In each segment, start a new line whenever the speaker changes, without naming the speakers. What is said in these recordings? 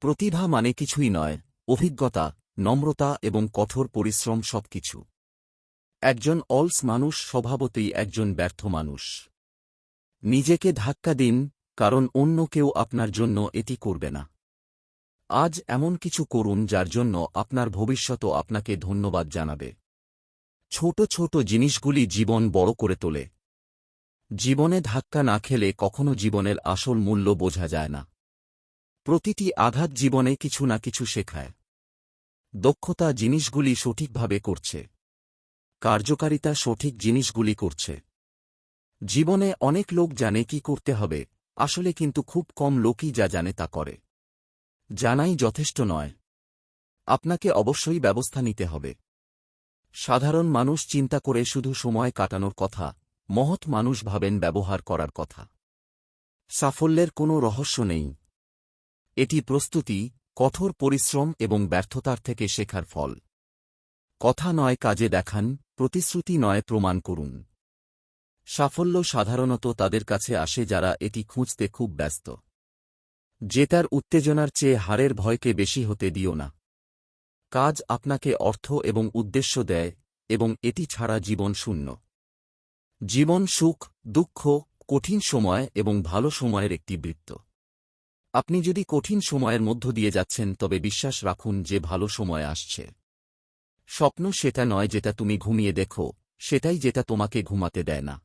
প্রতিভা মানে কিছুই নয়, অভিজ্ঞতা, নম্রতা এবং কঠোর পরিশ্রম সবকিছু। একজন অলস মানুষ স্বভাবতই একজন ব্যর্থ মানুষ। নিজেকে ধাক্কা দিন, কারণ অন্য কেউ আপনার জন্য এটি করবে না। আজ এমন কিছু করুন যার জন্য আপনার ভবিষ্যৎও আপনাকে ধন্যবাদ জানাবে। ছোট ছোট জিনিসগুলি জীবন বড় করে তোলে। জীবনে ধাক্কা না খেলে কখনো জীবনের আসল মূল্য বোঝা যায় না। প্রতিটি আঘাত জীবনে কিছু না কিছু শেখায়। দক্ষতা জিনিসগুলি সঠিকভাবে করছে। কার্যকারিতা সঠিক জিনিসগুলি করছে। জীবনে অনেক লোক জানে কি করতে হবে, আসলে কিন্তু খুব কম লোকই যা জানে তা করে। জানাই যথেষ্ট নয়, আপনাকে অবশ্যই ব্যবস্থা নিতে হবে। সাধারণ মানুষ চিন্তা করে শুধু সময় কাটানোর কথা, মহৎ মানুষ ভাবেন ব্যবহার করার কথা। সাফল্যের কোনো রহস্য নেই। এটি প্রস্তুতি, কঠোর পরিশ্রম এবং ব্যর্থতার থেকে শেখার ফল। কথা নয় কাজে দেখান, প্রতিশ্রুতি নয় প্রমাণ করুন। সাফল্য সাধারণত তাদের কাছে আসে যারা এটি খুঁজতে খুব ব্যস্ত। জেতার উত্তেজনার চেয়ে হারের ভয়কে বেশি হতে দিও না। কাজ আপনাকে অর্থ এবং উদ্দেশ্য দেয়, এবং এটি ছাড়া জীবন শূন্য। জীবন সুখ, দুঃখ, কঠিন সময় এবং ভালো সময়ের একটি বৃত্ত। আপনি যদি কঠিন সময়ের মধ্য দিয়ে যাচ্ছেন তবে বিশ্বাস রাখুন যে ভালো সময় আসছে। স্বপ্ন সেটা নয় যেটা তুমি ঘুমিয়ে দেখো, সেটাই যেটা তোমাকে ঘুমাতে দেয় না।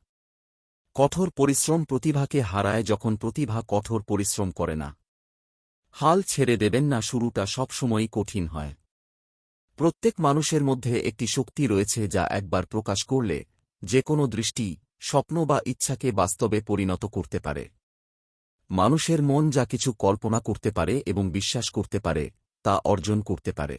কঠোর পরিশ্রম প্রতিভাকে হারায় যখন প্রতিভা কঠোর পরিশ্রম করে না। হাল ছেড়ে দেবেন না, শুরুটা সবসময়ই কঠিন হয়। প্রত্যেক মানুষের মধ্যে একটি শক্তি রয়েছে যা একবার প্রকাশ করলে যে কোনো দৃষ্টি, স্বপ্ন বা ইচ্ছাকে বাস্তবে পরিণত করতে পারে। মানুষের মন যা কিছু কল্পনা করতে পারে এবং বিশ্বাস করতে পারে, তা অর্জন করতে পারে।